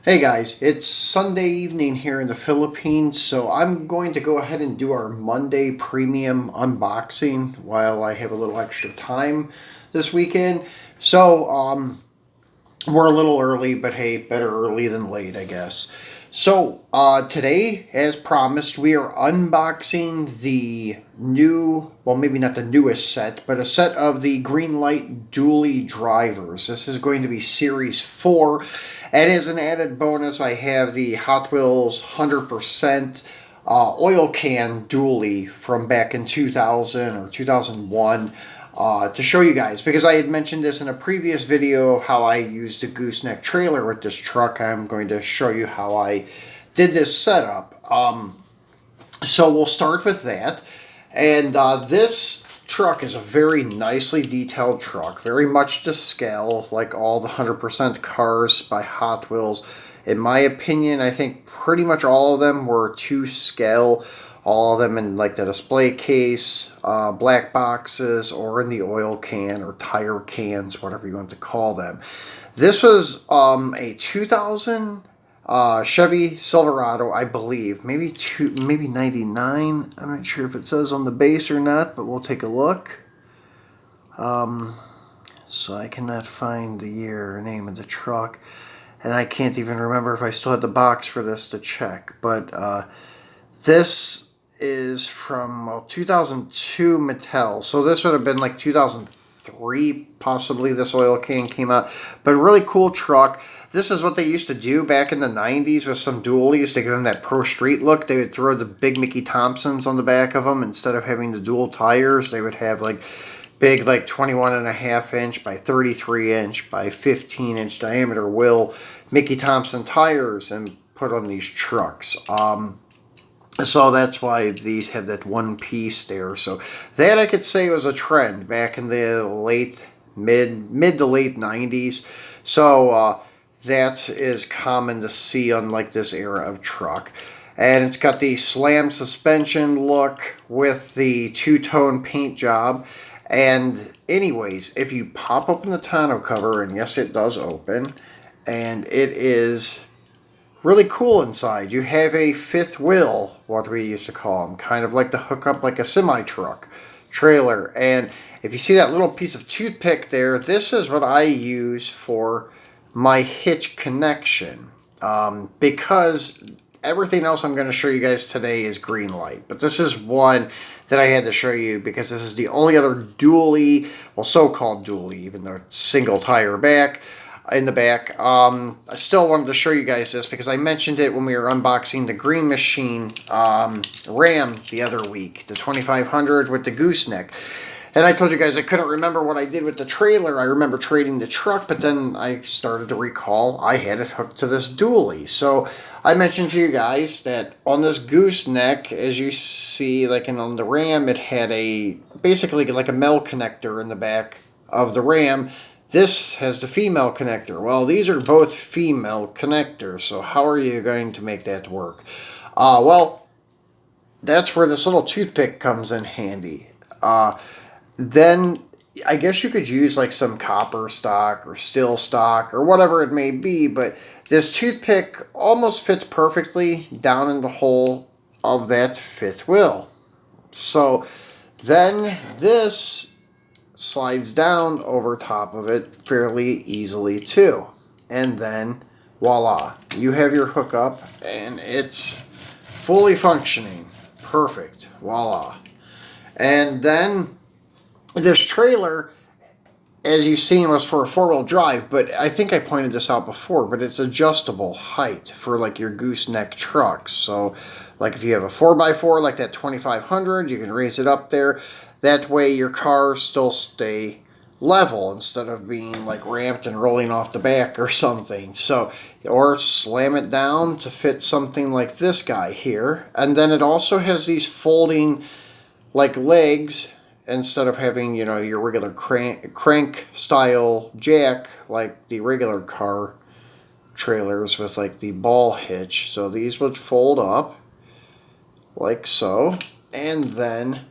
Hey guys, it's Sunday evening here in the Philippines, so I'm going to go ahead and do our Monday premium unboxing while I have a little extra time this weekend. We're a little early, but hey, better early than late, I guess. Today, as promised, we are unboxing the new, well, maybe not the newest set, but a set of the Greenlight Dually Drivers. This is going to be Series 4. And as an added bonus, I have the Hot Wheels 100% oil can dually from back in 2000 or 2001 to show you guys, because I had mentioned this in a previous video how I used a gooseneck trailer with this truck. I'm going to show you how I did this setup. So we'll start with that. And this truck is a very nicely detailed truck, very much to scale, like all the 100% cars by Hot Wheels. In my opinion, I think pretty much all of them were to scale. All of them in like the display case, black boxes, or in the oil can or tire cans, whatever you want to call them. This was a 2000 Chevy Silverado, I believe. Maybe 99. I'm not sure if it says on the base or not, but we'll take a look. So I cannot find the year or name of the truck. And I can't even remember if I still had the box for this to check. But this is from 2002 Mattel. So this would have been like 2003, possibly, this oil can came out. But a really cool truck. This is what they used to do back in the 90s with some dualies to give them that pro street look. They would throw the big Mickey Thompsons on the back of them. Instead of having the dual tires, they would have like big, like 21.5 inch by 33 inch by 15 inch diameter wheel Mickey Thompson tires and put on these trucks. So that's why these have that one piece there. So that, I could say, was a trend back in the mid to late 90s. So that is common to see on like this era of truck. And it's got the slam suspension look with the two-tone paint job. And anyways, if you pop open the tonneau cover, and yes, it does open, and it is really cool inside. You have a fifth wheel, what we used to call them, kind of like the hookup like a semi-truck trailer. And if you see that little piece of toothpick there, this is what I use for my hitch connection. Because everything else I'm going to show you guys today is Greenlight. But this is one that I had to show you because this is the only other dually, well, so-called dually, even though it's single tire back, in the back. I still wanted to show you guys this because I mentioned it when we were unboxing the Green Machine Ram the other week, the 2500 with the gooseneck. And I told you guys I couldn't remember what I did with the trailer. I remember trading the truck, but then I started to recall I had it hooked to this dually. So I mentioned to you guys that on this gooseneck, as you see, like on the Ram, it had basically like a male connector in the back of the Ram. This has the female connector. Well, these are both female connectors, so how are you going to make that work? Well, that's where this little toothpick comes in handy. Then I guess you could use like some copper stock or steel stock or whatever it may be, but this toothpick almost fits perfectly down in the hole of that fifth wheel. So then this slides down over top of it fairly easily too. And then voila, you have your hookup and it's fully functioning. Perfect. Voila. And then this trailer, as you've seen, was for a four-wheel drive, but I think I pointed this out before, but it's adjustable height for like your gooseneck trucks. So like if you have a 4x4 like that 2500, you can raise it up there. That way your cars still stay level instead of being like ramped and rolling off the back or something. So, or slam it down to fit something like this guy here. And then it also has these folding like legs instead of having, you know, your regular crank style jack like the regular car trailers with like the ball hitch. So these would fold up like so. And then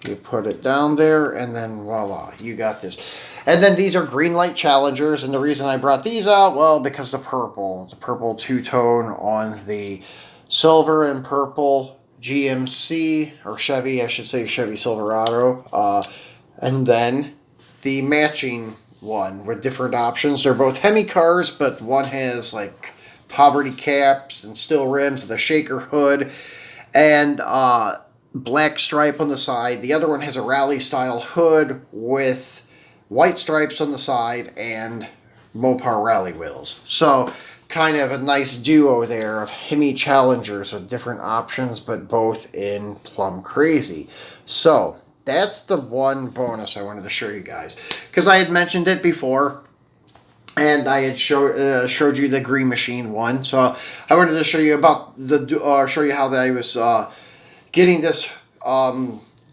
You put it down there, and then voila, you got this. And then these are Greenlight Challengers, and the reason I brought these out, well, because the purple two-tone on the silver and purple GMC, or Chevy, I should say Chevy Silverado, and then the matching one with different options. They're both Hemi cars, but one has like poverty caps and steel rims with a shaker hood, and black stripe on the side. The other one has a rally style hood with white stripes on the side and Mopar rally wheels. So kind of a nice duo there of Hemi Challengers with different options, but both in plum crazy. So that's the one bonus I wanted to show you guys, because I had mentioned it before and I had showed you the Green Machine one. So I wanted to show you about show you how that I was getting this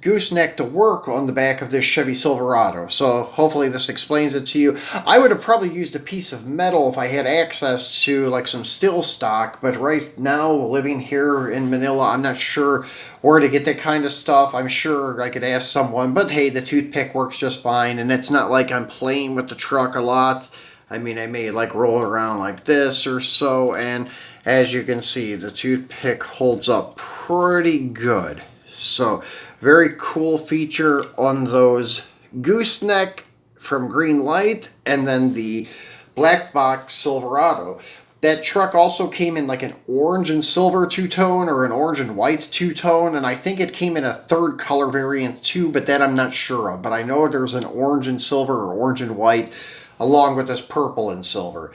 gooseneck to work on the back of this Chevy Silverado. So hopefully this explains it to you. I would have probably used a piece of metal if I had access to like some steel stock, but right now living here in Manila, I'm not sure where to get that kind of stuff. I'm sure I could ask someone, but hey, the toothpick works just fine, and it's not like I'm playing with the truck a lot. I mean, I may like roll it around like this or so, and as you can see, the toothpick holds up pretty good. So, very cool feature on those gooseneck from Greenlight, and then the black box Silverado. That truck also came in like an orange and silver two-tone or an orange and white two-tone, and I think it came in a third color variant too, but that I'm not sure of. But I know there's an orange and silver or orange and white along with this purple and silver.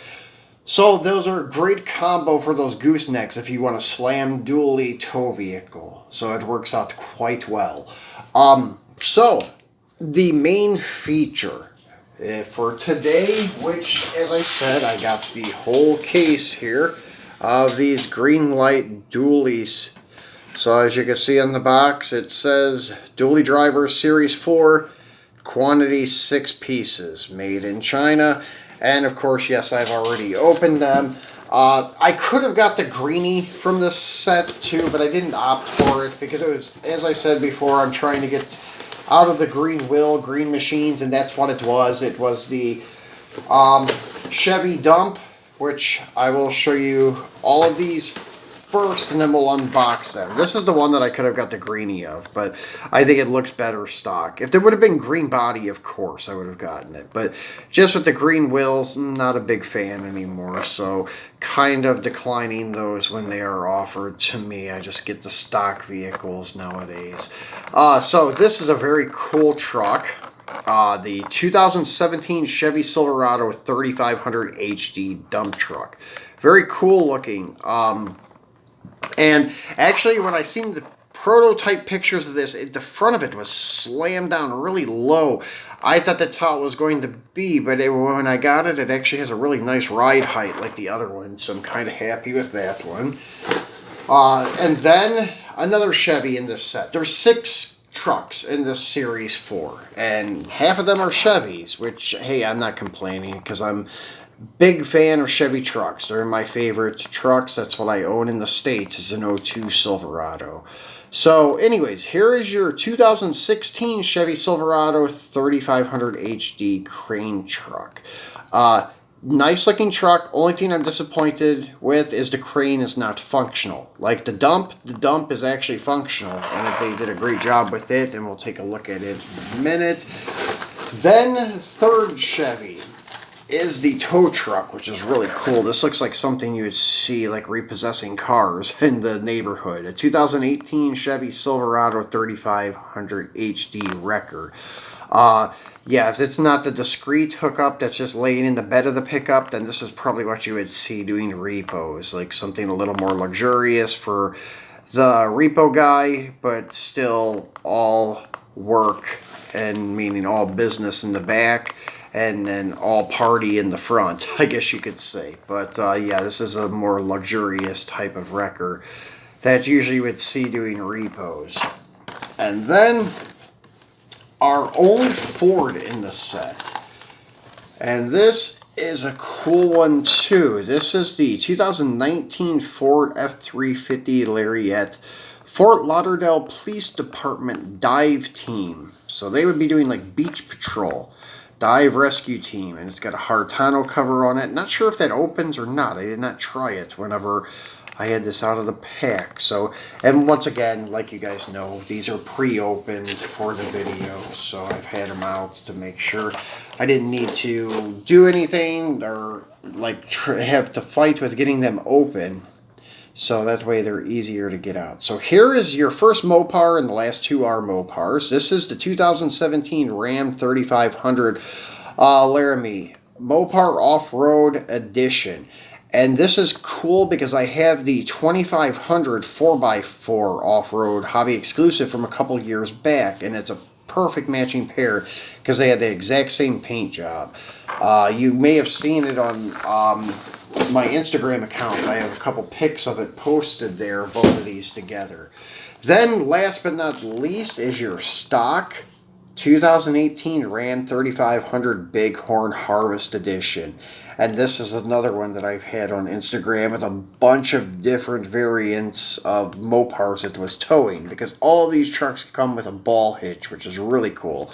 So those are a great combo for those goosenecks if you want a slam dually tow vehicle. So it works out quite well. So the main feature for today, which, as I said, I got the whole case here of these Greenlight Duallys. So as you can see on the box, it says Dually Drivers Series 4, quantity 6 pieces, made in China. And of course, yes, I've already opened them. I could have got the greenie from this set too, but I didn't opt for it because it was, as I said before, I'm trying to get out of the green wheel, green machines, and that's what it was. It was the Chevy Dump, which I will show you all of these first, and then we'll unbox them. This is the one that I could have got the greenie of, but I think it looks better stock. If there would have been green body, of course, I would have gotten it. But just with the green wheels, not a big fan anymore, so kind of declining those when they are offered to me. I just get the stock vehicles nowadays. So this is a very cool truck. The 2017 Chevy Silverado 3500 HD dump truck. Very cool looking. And actually, when I seen the prototype pictures of this, the front of it was slammed down really low. I thought that's how it was going to be, but when I got it, it actually has a really nice ride height like the other one, so I'm kind of happy with that one. And then another Chevy in this set. There's 6 trucks in this Series 4, and half of them are Chevys, which, hey, I'm not complaining because I'm big fan of Chevy trucks. They're my favorite trucks. That's what I own in the States, is an '02 Silverado. So anyways, here is your 2016 Chevy Silverado 3500 HD crane truck. Nice looking truck. Only thing I'm disappointed with is the crane is not functional. Like the dump is actually functional, and they did a great job with it, and we'll take a look at it in a minute. Then third Chevy is the tow truck, which is really cool. This looks like something you would see like repossessing cars in the neighborhood. A 2018 Chevy Silverado 3500 HD Wrecker. Yeah, if it's not the discrete hookup that's just laying in the bed of the pickup, then this is probably what you would see doing repos, like something a little more luxurious for the repo guy, but still all work, and meaning all business in the back, and then all party in the front, I guess you could say. But yeah, this is a more luxurious type of wrecker that usually you would see doing repos. And then our own Ford in the set. And this is a cool one too. This is the 2019 Ford F-350 Lariat Fort Lauderdale Police Department dive team. So they would be doing like beach patrol, dive rescue team, and it's got a hard tonneau cover on it. Not sure if that opens or not. I did not try it whenever I had this out of the pack. So, and once again, like you guys know, these are pre-opened for the video, so I've had them out to make sure I didn't need to do anything or like have to fight with getting them open. So that way they're easier to get out. So here is your first Mopar, and the last two are Mopars. This is the 2017 Ram 3500 Laramie Mopar Off-Road Edition. And this is cool because I have the 2500 4x4 off-road hobby exclusive from a couple years back, and it's a perfect matching pair because they had the exact same paint job. You may have seen it on my Instagram account. I have a couple pics of it posted there, both of these together. Then last but not least is your stock 2018 Ram 3500 Bighorn Harvest Edition. And this is another one that I've had on Instagram with a bunch of different variants of Mopars that was towing, because all these trucks come with a ball hitch, which is really cool.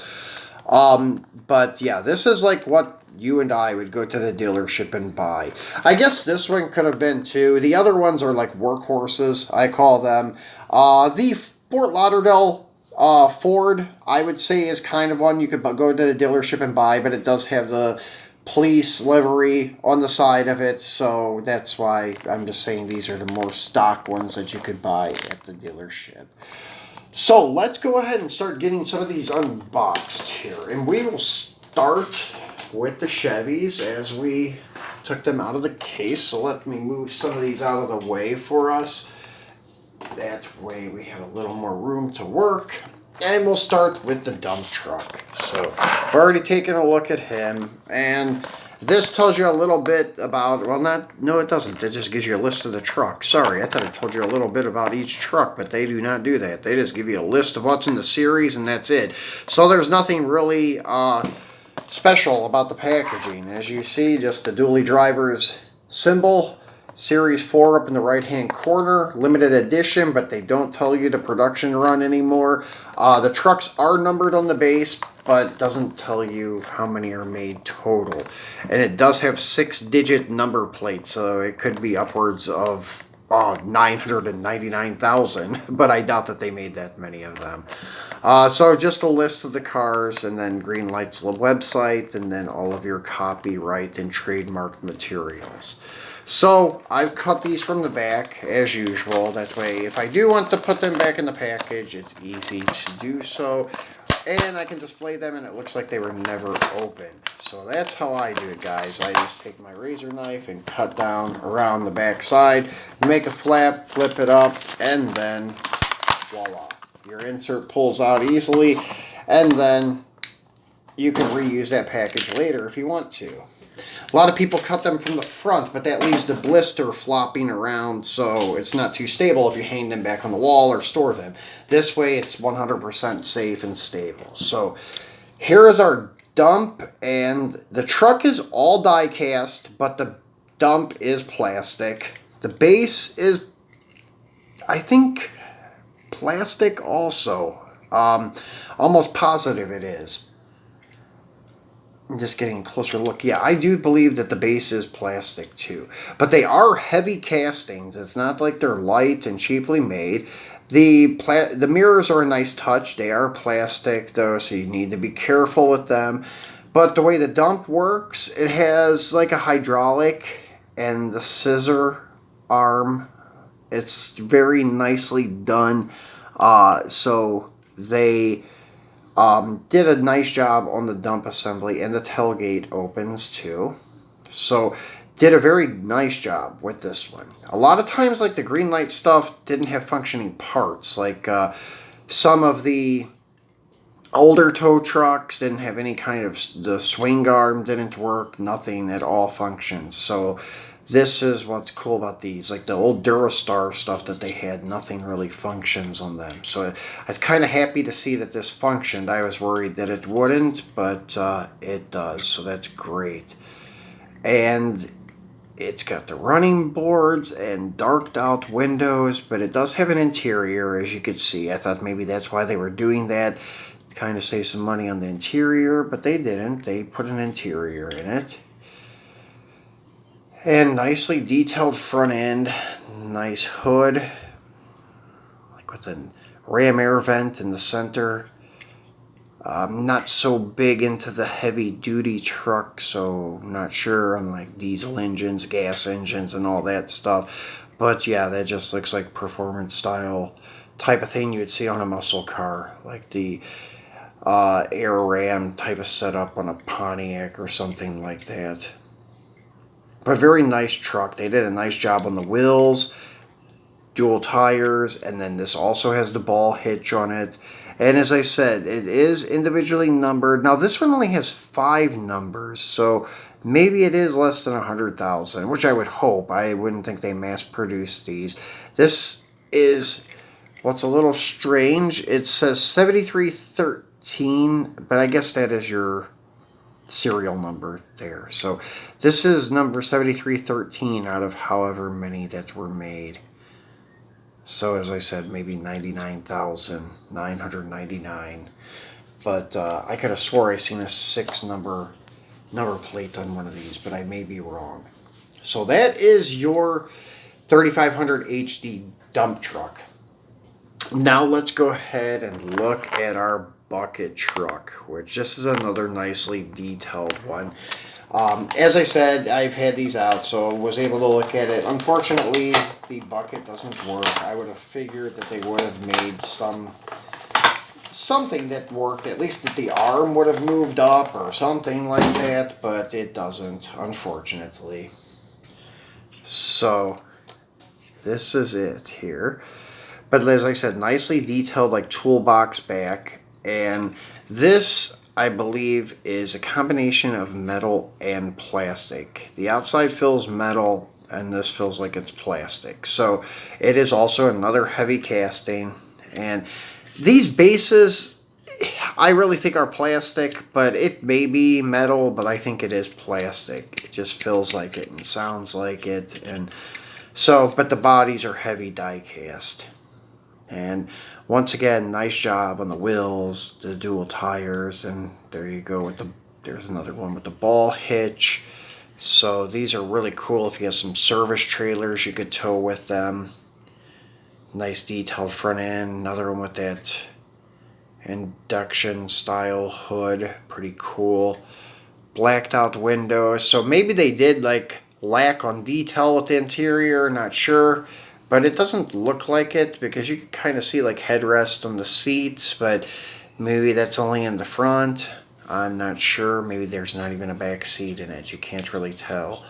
But yeah, this is like what you and I would go to the dealership and buy. I guess this one could have been too. The other ones are like workhorses, I call them. The Fort Lauderdale Ford, I would say, is kind of one you could go to the dealership and buy, but it does have the police livery on the side of it, so that's why I'm just saying these are the more stock ones that you could buy at the dealership. So let's go ahead and start getting some of these unboxed here, and we will start with the Chevys as we took them out of the case. So let me move some of these out of the way for us. That way we have a little more room to work. And we'll start with the dump truck. So I've already taken a look at him, and this tells you a little bit about, well, no it doesn't. It just gives you a list of the truck. Sorry, I thought it told you a little bit about each truck, but they do not do that. They just give you a list of what's in the series, and that's it. So there's nothing really special about the packaging. As you see, just the Dually Drivers symbol. Series 4 up in the right hand corner, limited edition, but they don't tell you the production run anymore. The trucks are numbered on the base, but doesn't tell you how many are made total. And it does have 6-digit number plates, so it could be upwards of 999,000, but I doubt that they made that many of them. So just a list of the cars, and then Greenlight's website, and then all of your copyright and trademark materials. So I've cut these from the back as usual. That way, if I do want to put them back in the package, it's easy to do so. And I can display them, and it looks like they were never opened. So that's how I do it, guys. I just take my razor knife and cut down around the back side, make a flap, flip it up, and then voila. Your insert pulls out easily, and then you can reuse that package later if you want to. A lot of people cut them from the front, but that leaves the blister flopping around, so it's not too stable if you hang them back on the wall or store them. This way, it's 100% safe and stable. So here is our dump, and the truck is all die cast, but the dump is plastic. The base is, I think, plastic also. Almost positive it is. I'm just getting a closer look. Yeah, I do believe that the base is plastic too. But they are heavy castings. It's not like they're light and cheaply made. The mirrors are a nice touch. They are plastic though, so you need to be careful with them. But the way the dump works, it has like a hydraulic and the scissor arm. It's very nicely done. So they did a nice job on the dump assembly, and the tailgate opens too. So did a very nice job with this one. A lot of times, like the Greenlight stuff didn't have functioning parts. Like some of the older tow trucks didn't have any kind of, the swing arm didn't work, nothing at all functions. So this is what's cool about these. Like the old Durastar stuff that they had, nothing really functions on them. So I was kind of happy to see that this functioned. I was worried that it wouldn't, but it does. So that's great. And It's got the running boards and darked out windows, but it does have an interior, as you could see. I thought maybe that's why they were doing that, to kind of save some money on the interior, but they didn't. They put an interior in it. And nicely detailed front end, nice hood, like with a ram air vent in the center. I'm not so big into the heavy duty truck, so I'm not sure on like diesel engines, gas engines, and all that stuff. But yeah, that just looks like performance style type of thing you would see on a muscle car, like the air ram type of setup on a Pontiac or something like that. But very nice truck. They did a nice job on the wheels, dual tires, and then this also has the ball hitch on it. And as I said, it is individually numbered. Now this one only has 5 numbers, so maybe it is less than 100,000, which I would hope. I wouldn't think they mass produce these. This is what's a little strange. It says 7313, but I guess that is your serial number there. So this is number 7313 out of however many that were made. So as I said, maybe 99,999. But I could have swore I seen a 6 number plate on one of these, but I may be wrong. So that is your 3500 HD dump truck. Now let's go ahead and look at our bucket truck, which this is another nicely detailed one. As I said, I've had these out, so I was able to look at it. Unfortunately, the bucket doesn't work. I would have figured that they would have made something that worked, at least that the arm would have moved up or something like that, but it doesn't, unfortunately. So this is it here. But as I said, nicely detailed, like toolbox back. And this, I believe, is a combination of metal and plastic. The outside feels metal, and this feels like it's plastic. So it is also another heavy casting. And these bases, I really think are plastic, but it may be metal, but I think it is plastic. It just feels like it and sounds like it. And so, but the bodies are heavy die cast. And once again, nice job on the wheels, the dual tires, and there you go with there's another one with the ball hitch. So these are really cool if you have some service trailers you could tow with them. Nice detailed front end, another one with that induction style hood, pretty cool. Blacked out windows, so maybe they did like lack on detail with the interior, not sure. But it doesn't look like it because you can kind of see like headrest on the seats, but maybe that's only in the front. I'm not sure. Maybe there's not even a back seat in it. You can't really tell.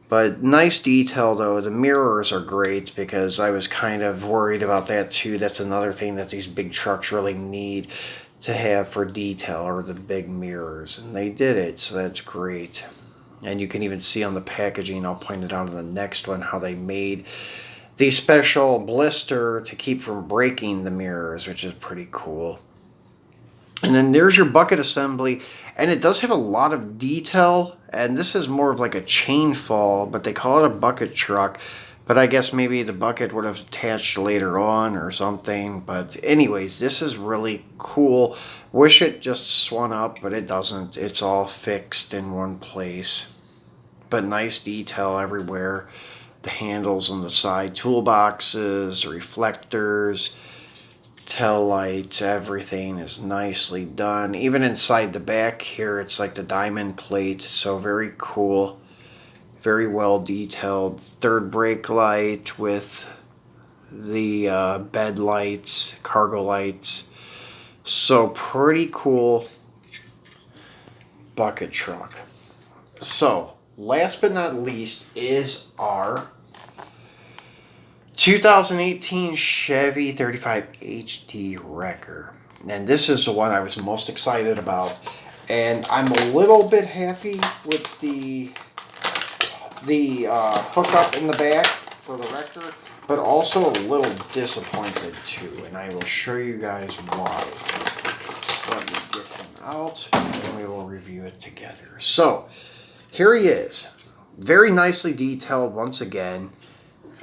But nice detail though. The mirrors are great because I was kind of worried about that too. That's another thing that these big trucks really need to have for detail, or the big mirrors. And they did it, so that's great. And you can even see on the packaging, I'll point it out in the next one, how they made the special blister to keep from breaking the mirrors, which is pretty cool. And then there's your bucket assembly, and it does have a lot of detail, and this is more of like a chain fall, but they call it a bucket truck. But I guess maybe the bucket would have attached later on or something. But anyways, this is really cool. Wish it just swung up, but it doesn't. It's all fixed in one place. But nice detail everywhere. The handles on the side, toolboxes, reflectors, tail lights, everything is nicely done. Even inside the back here, it's like the diamond plate, so very cool. Very well detailed. Third brake light with the bed lights, cargo lights. So pretty cool bucket truck. So last but not least is our 2018 Chevy 35 HD Wrecker. And this is the one I was most excited about. And I'm a little bit happy with the hookup in the back for the Wrecker, but also a little disappointed too, and I will show you guys why. Let me get him out and we will review it together. So here he is. very nicely detailed once again.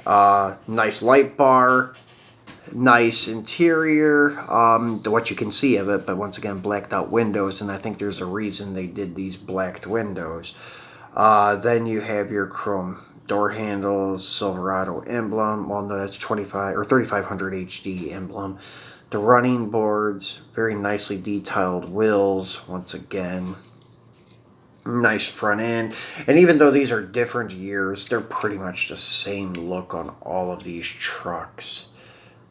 Nice light bar, nice interior, what you can see of it, but once again blacked out windows, and I think there's a reason they did these blacked windows. Then you have your chrome door handles, Silverado emblem, well no, that's 25 or 3500 HD emblem. The running boards, very nicely detailed wheels, once again. Nice front end, and even though these are different years, they're pretty much the same look on all of these trucks.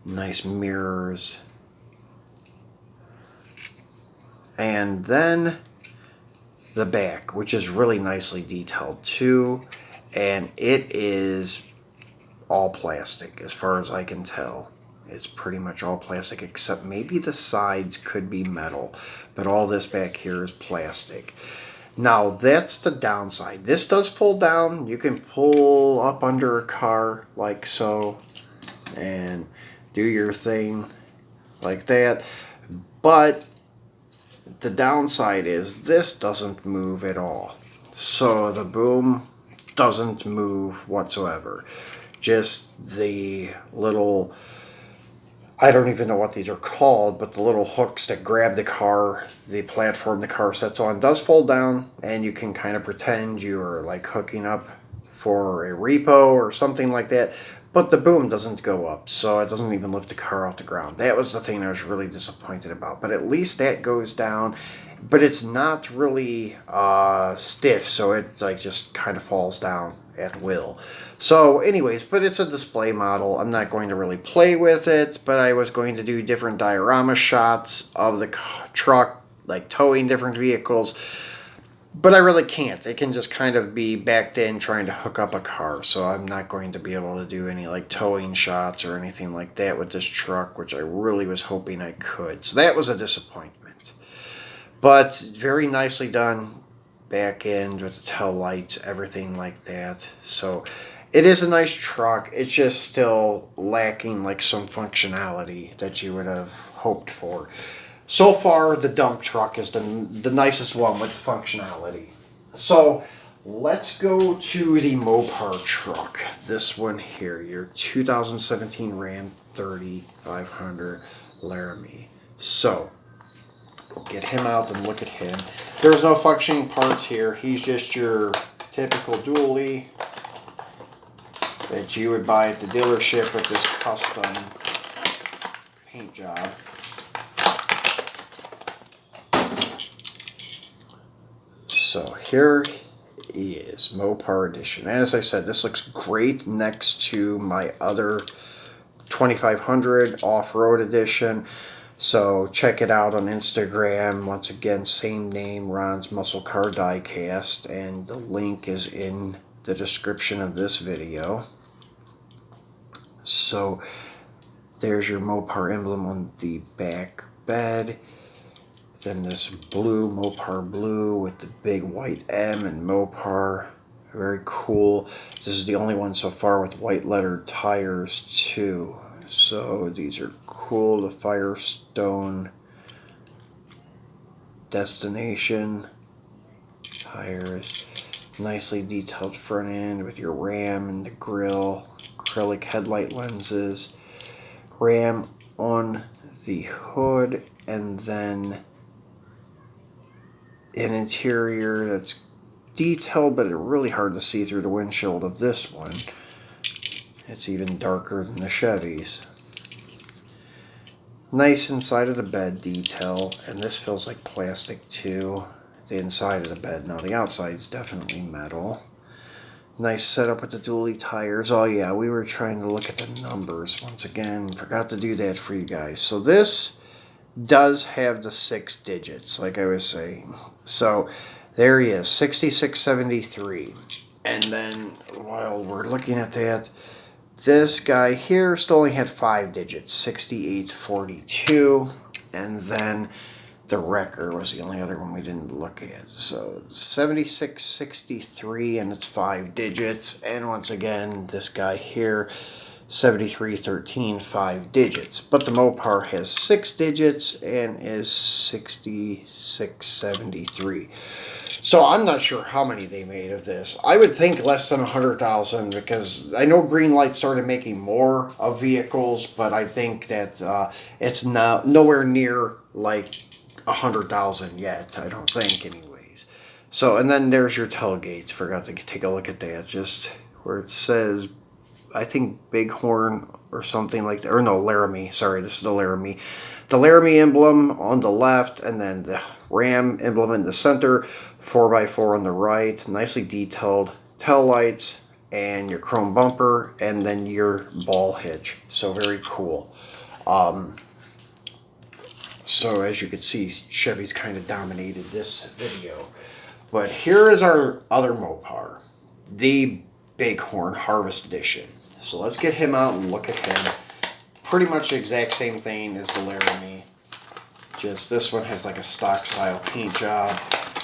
Nice mirrors. And then the back, which is really nicely detailed too, and it is all plastic as far as I can tell. It's pretty much all plastic, except maybe the sides could be metal, but all this back here is plastic. Now that's the downside. This does fold down. You can pull up under a car like so and do your thing like that. But the downside is this doesn't move at all. So the boom doesn't move whatsoever. Just the little, I don't even know what these are called, but the little hooks that grab the car, the platform the car sits on, does fold down, and you can kind of pretend you're like hooking up for a repo or something like that, but the boom doesn't go up, so it doesn't even lift the car off the ground. That was the thing I was really disappointed about, but at least that goes down, but it's not really stiff, so it like just kind of falls down at will. So anyways, but it's a display model. I'm not going to really play with it, but I was going to do different diorama shots of the truck, like towing different vehicles, but I really can't. It can just kind of be backed in trying to hook up a car, so I'm not going to be able to do any like towing shots or anything like that with this truck, which I really was hoping I could. So that was a disappointment, but very nicely done. Back end with the tail lights, everything like that. So it is a nice truck. It's just still lacking like some functionality that you would have hoped for. So far, the dump truck is the nicest one with functionality. So let's go to the Mopar truck. This one here, your 2017 Ram 3500 Laramie. So we'll get him out and look at him. There's no functioning parts here. He's just your typical dually that you would buy at the dealership with this custom paint job. So here he is, Mopar edition. As I said, this looks great next to my other 2500 off-road edition. So check it out on Instagram. Once again, same name, Ron's Muscle Car Diecast, and the link is in the description of this video. So there's your Mopar emblem on the back bed. Then this blue, Mopar blue with the big white M and Mopar. Very cool. This is the only one so far with white lettered tires too. So these are cool. The Firestone Destination tires. Nicely detailed front end with your Ram and the grille. Acrylic headlight lenses. Ram on the hood, and then an interior that's detailed, but it's really hard to see through the windshield of this one. It's even darker than the Chevys. Nice inside of the bed detail, and this feels like plastic too. The inside of the bed. Now the outside's definitely metal. Nice setup with the dually tires. Oh yeah, we were trying to look at the numbers once again. Forgot to do that for you guys. So this does have the 6 digits, like I was saying. So there he is, 6673. And then while we're looking at that, this guy here still only had 5 digits, 6842, and then the Wrecker was the only other one we didn't look at. So 7663, and it's 5 digits, and once again, this guy here, 7313, 5 digits. But the Mopar has 6 digits and is 6673. So I'm not sure how many they made of this. I would think less than 100,000 because I know Greenlight started making more of vehicles, but I think that it's not nowhere near like 100,000 yet. I don't think, anyways. So, and then there's your tailgates. Forgot to take a look at that. Just where it says, I think Bighorn or something like that. Or no, Laramie. Sorry, this is the Laramie. The Laramie emblem on the left, and then the Ram emblem in the center. 4x4 on the right. Nicely detailed tail lights and your chrome bumper, and then your ball hitch. So very cool. So as you can see, Chevy's kind of dominated this video. But here is our other Mopar, the Bighorn Harvest Edition. So let's get him out and look at him. Pretty much the exact same thing as the Laramie. Just this one has like a stock style paint job.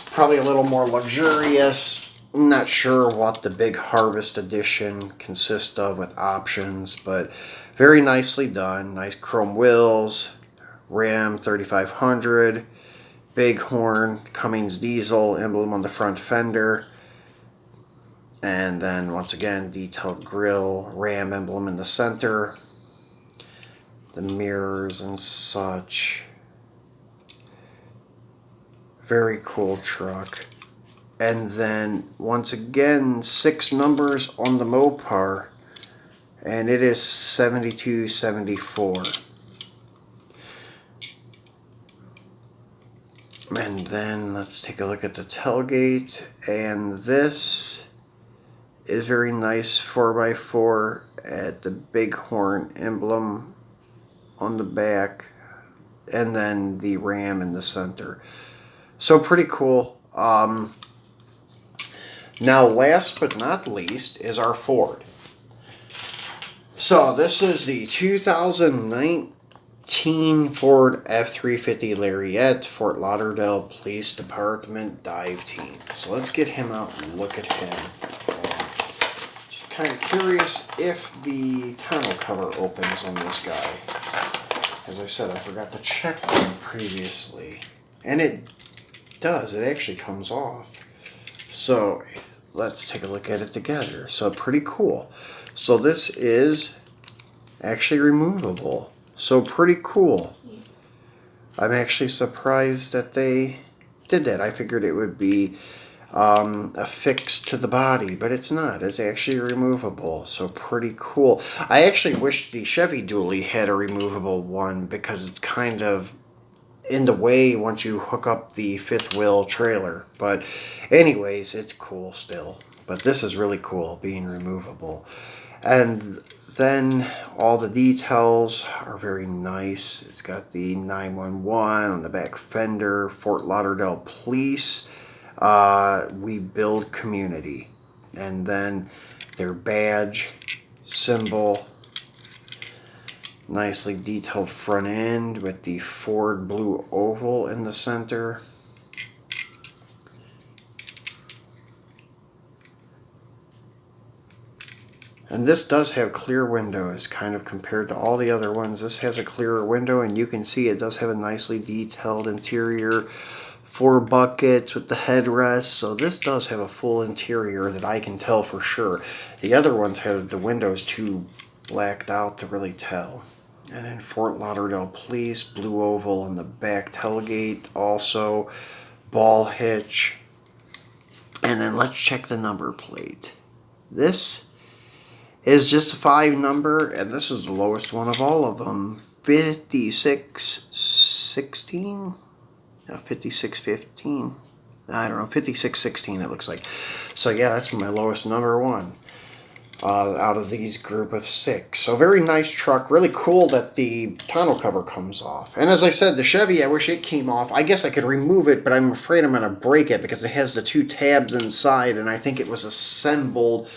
Probably a little more luxurious. I'm not sure what the big Harvest Edition consists of with options, but very nicely done. Nice chrome wheels, Ram 3500, Bighorn, Cummins diesel emblem on the front fender, and then once again detailed grille, Ram emblem in the center, the mirrors and such. Very cool truck. And then once again 6 numbers on the Mopar, and it is 7274. And then let's take a look at the tailgate, and this is very nice 4x4 at the Bighorn emblem on the back, and then the Ram in the center. So pretty cool. Now last but not least is our Ford. So this is the 2019 Ford F-350 Lariat Fort Lauderdale Police Department Dive Team. So let's get him out and look at him. Just kind of curious if the tonneau cover opens on this guy. As I said, I forgot to check one previously. And it does. It actually comes off. So let's take a look at it together. So pretty cool. So this is actually removable. So pretty cool. I'm actually surprised that they did that. I figured it would be affixed to the body, but it's not. It's actually removable. So pretty cool. I actually wish the Chevy Dually had a removable one because it's kind of in the way once you hook up the fifth wheel trailer. But anyways, it's cool still. But this is really cool being removable. And then all the details are very nice. It's got the 911 on the back fender, Fort Lauderdale Police, We Build Community. And then their badge, symbol, nicely detailed front end with the Ford blue oval in the center. And this does have clear windows, kind of compared to all the other ones. This has a clearer window, and you can see it does have a nicely detailed interior. 4 buckets with the headrest, so this does have a full interior that I can tell for sure. The other ones had the windows too blacked out to really tell. And then Fort Lauderdale Police, blue oval on the back tailgate, also ball hitch. And then let's check the number plate. This is just a 5 number, and this is the lowest one of all of them. 5616? No, 5615. I don't know, 5616 it looks like. So yeah, that's my lowest number one out of these group of 6. So very nice truck. Really cool that the tonneau cover comes off. And as I said, the Chevy, I wish it came off. I guess I could remove it, but I'm afraid I'm going to break it because it has the 2 tabs inside, and I think it was assembled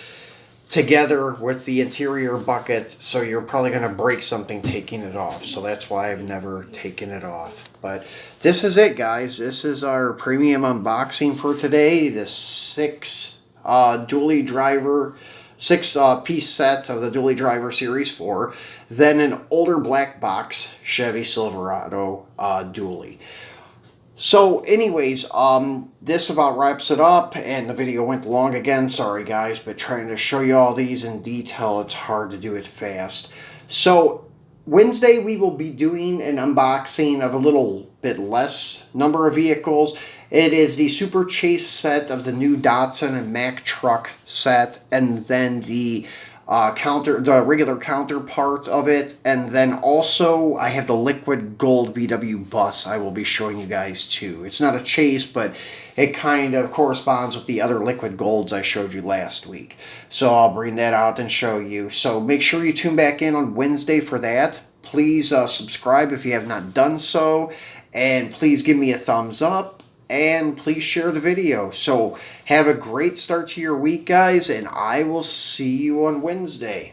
together with the interior bucket, so you're probably going to break something taking it off. So that's why I've never taken it off. But this is it, guys. This is our premium unboxing for today. The 6 Dually Driver, 6-piece set of the Dually Driver Series 4. Then an older black box Chevy Silverado Dually. So anyways, this about wraps it up, and the video went long again, sorry guys, but trying to show you all these in detail, it's hard to do it fast. So Wednesday we will be doing an unboxing of a little bit less number of vehicles. It is the Super Chase set of the new Datsun and Mack truck set, and then the the regular counterpart of it, and then also I have the liquid gold VW bus I will be showing you guys too. It's not a Chase, but it kind of corresponds with the other liquid golds I showed you last week. So I'll bring that out and show you. So make sure you tune back in on Wednesday for that. Please subscribe if you have not done so, and please give me a thumbs up. And please share the video. So have a great start to your week, guys, and I will see you on Wednesday.